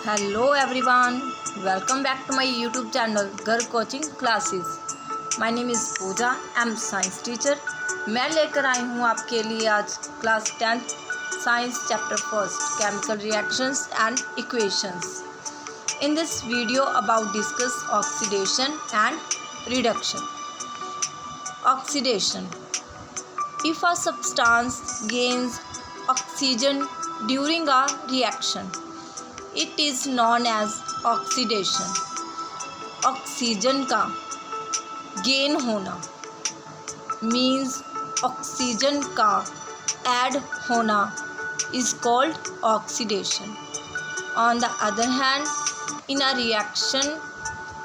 Hello everyone, welcome back to my YouTube channel Girl Coaching Classes. My name is Pooja, I am science teacher. मैं लेकर आई हूँ आपके लिए आज class 10th science chapter first chemical reactions and equations. In this video about discuss oxidation and reduction. Oxidation. If a substance gains oxygen during a reaction, it is known as oxidation. Oxygen का gain होना means oxygen का add होना is called oxidation. On the other hand, in a reaction,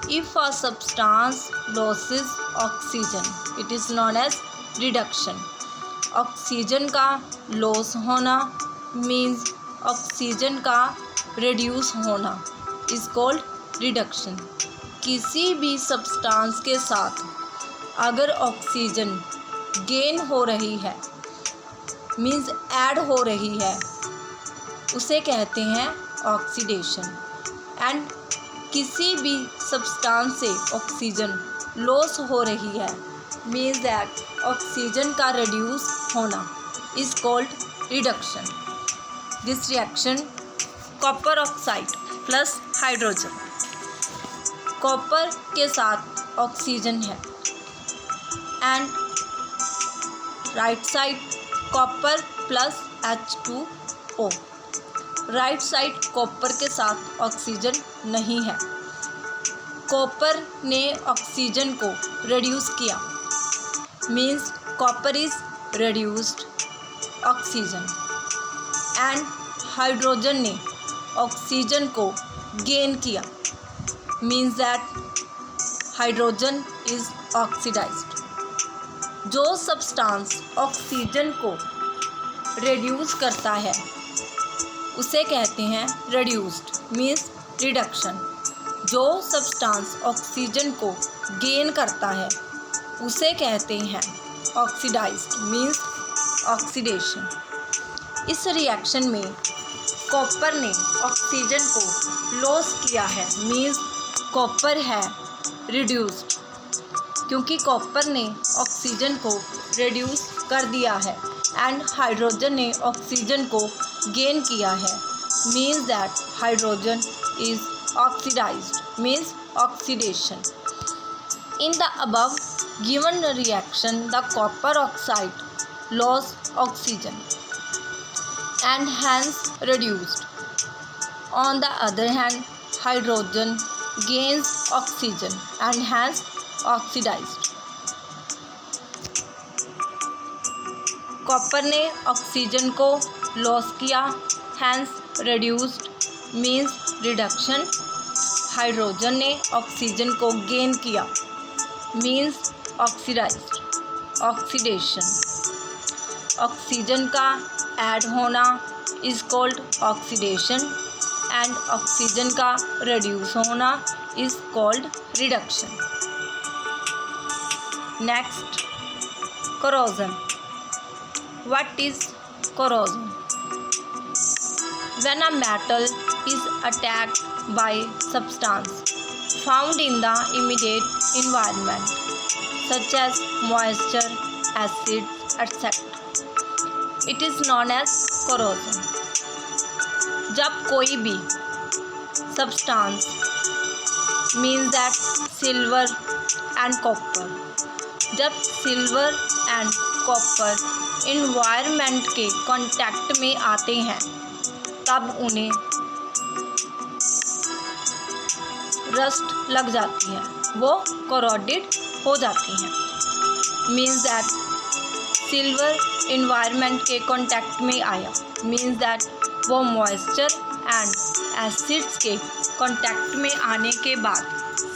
if a substance loses oxygen, it is known as reduction. Oxygen का loss होना means oxygen का reduce होना is called reduction. किसी भी substance के साथ अगर ऑक्सीजन गेन हो रही है मीन्स ऐड हो रही है उसे कहते हैं ऑक्सीडेशन. एंड किसी भी सब्सटेंस से ऑक्सीजन लॉस हो रही है मीन्स दैट ऑक्सीजन का रिड्यूस होना is called reduction. This reaction copper oxide plus hydrogen. Copper के साथ ऑक्सीजन है and right side copper plus H2O. Right side copper के साथ ऑक्सीजन नहीं है. कॉपर ने ऑक्सीजन को रिड्यूस किया means copper is reduced oxygen. And hydrogen ने ऑक्सीजन को गेन किया means that hydrogen is oxidised. जो सब्सटेंस ऑक्सीजन को रिड्यूस करता है उसे कहते हैं रिड्यूस्ड मीन्स रिडक्शन. जो सब्सटेंस ऑक्सीजन को गेन करता है उसे कहते हैं ऑक्सीडाइज्ड मीन्स ऑक्सीडेशन. इस रिएक्शन में कॉपर ने ऑक्सीजन को लॉस किया है मीन्स कॉपर है रिड्यूस्ड. क्योंकि कॉपर ने ऑक्सीजन को रिड्यूस कर दिया है एंड हाइड्रोजन ने ऑक्सीजन को गेन किया है means that hydrogen is oxidised means oxidation. In the above given reaction the copper oxide loss oxygen and hence reduced. On the other hand, hydrogen gains oxygen and hence oxidized. Copper ने oxygen को loss किया hence reduced means reduction. Hydrogen ने oxygen को gain किया means oxidized oxidation. Oxygen का add होना is called oxidation and oxygen का reduce होना is called reduction. Next, corrosion. What is corrosion? When a metal is attacked by substance found in the immediate environment such as moisture, acid, etc. It is known as corrosion. जब कोई भी substance means that silver and copper, जब silver and copper environment के contact में आते हैं तब उन्हें रस्ट लग जाती है, वो corroded हो जाती हैं. मीन्स दैट सिल्वर इन्वायरमेंट के कांटेक्ट में आया मीन्स दैट वो मॉइस्चर एंड एसिड्स के कांटेक्ट में आने के बाद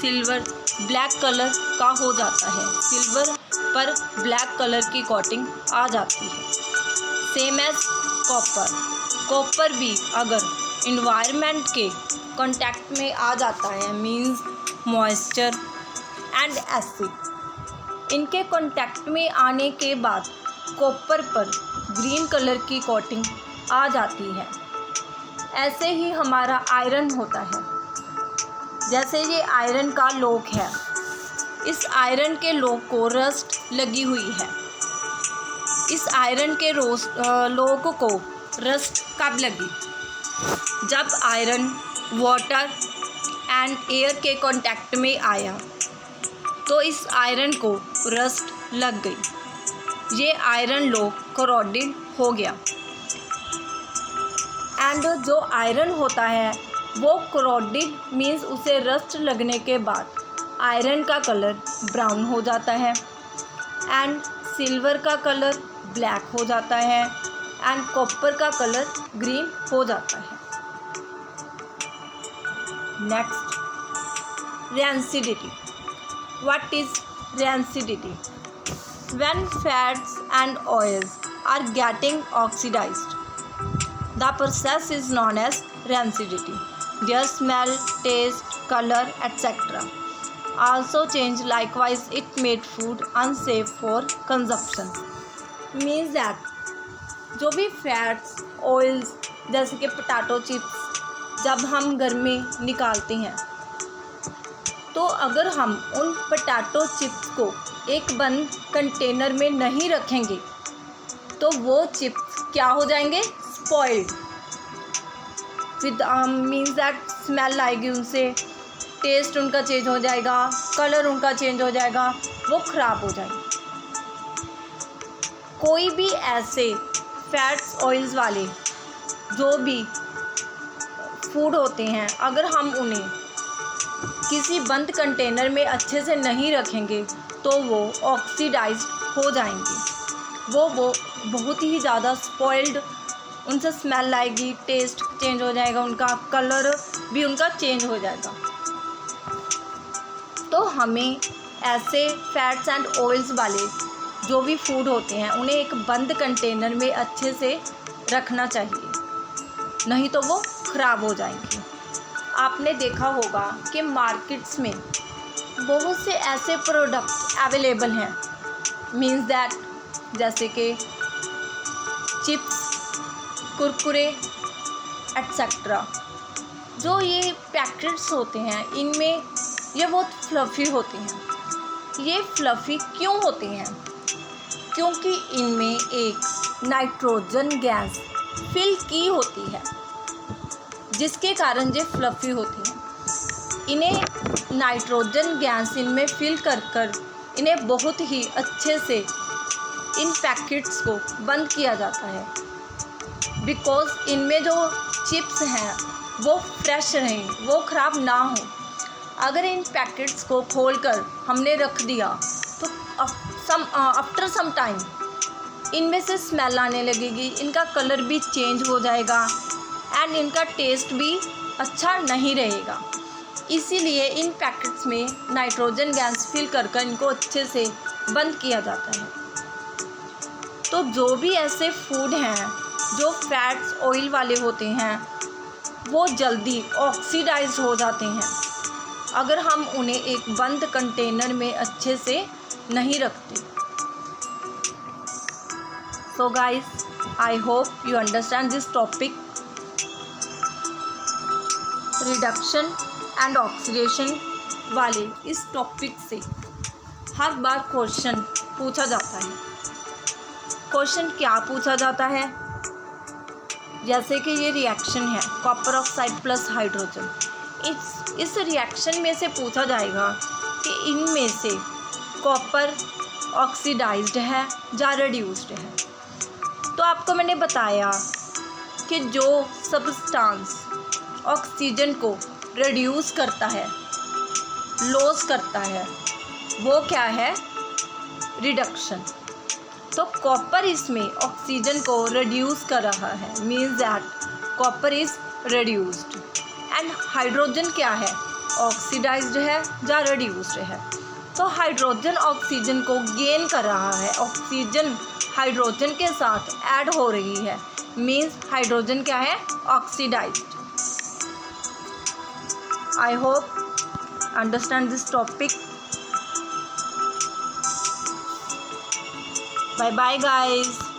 सिल्वर ब्लैक कलर का हो जाता है. सिल्वर पर ब्लैक कलर की कोटिंग आ जाती है. Same as copper. कॉपर भी अगर इन्वायरमेंट के कांटेक्ट में आ जाता है मीन्स मॉइस्चर एंड एसिड, इनके कांटेक्ट में आने के बाद कॉपर पर ग्रीन कलर की कोटिंग आ जाती है. ऐसे ही हमारा आयरन होता है। जैसे ये आयरन का लॉक है, इस आयरन के लॉक को रस्ट लगी हुई है। इस आयरन के लॉक को रस्ट कब लगी? जब आयरन वाटर एंड एयर के कांटेक्ट में आया तो इस आयरन को रस्ट लग गई। ये आयरन लॉक कोरोडेड हो गया। एंड जो आयरन होता है वो कोरोडेड मीन्स उसे रस्ट लगने के बाद आयरन का कलर ब्राउन हो जाता है एंड सिल्वर का कलर ब्लैक हो जाता है एंड कॉपर का कलर ग्रीन हो जाता है। Next, rancidity. What is rancidity? When fats and oils are getting oxidized, the process is known as rancidity. Their smell, taste, color, etc. also change. Likewise, it made food unsafe for consumption. Means that जो भी fats, oils जैसे कि potato chips जब हम घर में निकालते हैं तो अगर हम उन पोटैटो चिप्स को एक बंद कंटेनर में नहीं रखेंगे तो वो चिप्स क्या हो जाएंगे? Spoiled. With means that smell आएगी उनसे, टेस्ट उनका चेंज हो जाएगा, कलर उनका चेंज हो जाएगा, वो ख़राब हो जाएंगे। कोई भी ऐसे फैट्स, ऑयल्स वाले जो भी फूड होते हैं अगर हम उन्हें किसी बंद कंटेनर में अच्छे से नहीं रखेंगे तो वो ऑक्सीडाइज्ड हो जाएंगे। वो बहुत ही ज़्यादा स्पॉइल्ड, उनसे स्मेल आएगी, टेस्ट चेंज हो जाएगा, उनका कलर भी उनका चेंज हो जाएगा। तो हमें ऐसे फैट्स एंड ऑयल्स वाले जो भी फूड होते हैं उन्हें एक बंद कंटेनर में अच्छे से रखना चाहिए, नहीं तो वो ख़राब हो जाएंगे। आपने देखा होगा कि मार्केट्स में बहुत से ऐसे प्रोडक्ट अवेलेबल हैं, मीन्स दैट जैसे कि चिप्स, कुरकुरे एट्सेट्रा। जो ये पैकेट्स होते हैं इनमें ये बहुत फ्लफ़ी होते हैं। ये फ्लफ़ी क्यों होते हैं? क्योंकि इनमें एक नाइट्रोजन गैस फिल की होती है जिसके कारण ये फ्लफ़ी होती हैं। इन्हें नाइट्रोजन गैस इनमें फिल कर इन्हें बहुत ही अच्छे से इन पैकेट्स को बंद किया जाता है, बिकॉज़ इनमें जो चिप्स हैं वो फ्रेश रहें, वो ख़राब ना हो। अगर इन पैकेट्स को खोलकर हमने रख दिया तो आफ्टर सम टाइम इनमें से स्मेल आने लगेगी, इनका कलर भी चेंज हो जाएगा एंड इनका टेस्ट भी अच्छा नहीं रहेगा। इसीलिए इन पैकेट्स में नाइट्रोजन गैस फिल कर इनको अच्छे से बंद किया जाता है। तो जो भी ऐसे फूड हैं जो फैट्स, ऑयल वाले होते हैं वो जल्दी ऑक्सीडाइज हो जाते हैं अगर हम उन्हें एक बंद कंटेनर में अच्छे से नहीं रखते। So guys, I hope you understand this topic. Reduction and oxidation वाले इस टॉपिक से हर बार क्वेश्चन पूछा जाता है। क्वेश्चन क्या पूछा जाता है? जैसे कि ये रिएक्शन है कॉपर ऑक्साइड प्लस हाइड्रोजन। इस रिएक्शन में से पूछा जाएगा कि इनमें से कॉपर ऑक्सीडाइज्ड है या रिड्यूस्ड है। तो आपको मैंने बताया कि जो सब्सटेंस ऑक्सीजन को रिड्यूस करता है, लॉस करता है, वो क्या है? रिडक्शन। तो कॉपर इसमें ऑक्सीजन को रिड्यूस कर रहा है, means that copper is reduced. And hydrogen क्या है? ऑक्सीडाइज्ड है या रिड्यूस्ड है। तो हाइड्रोजन ऑक्सीजन को गेन कर रहा है, ऑक्सीजन हाइड्रोजन के साथ ऐड हो रही है, मीन्स हाइड्रोजन क्या है? Oxidised. I hope understand this topic. Bye bye guys.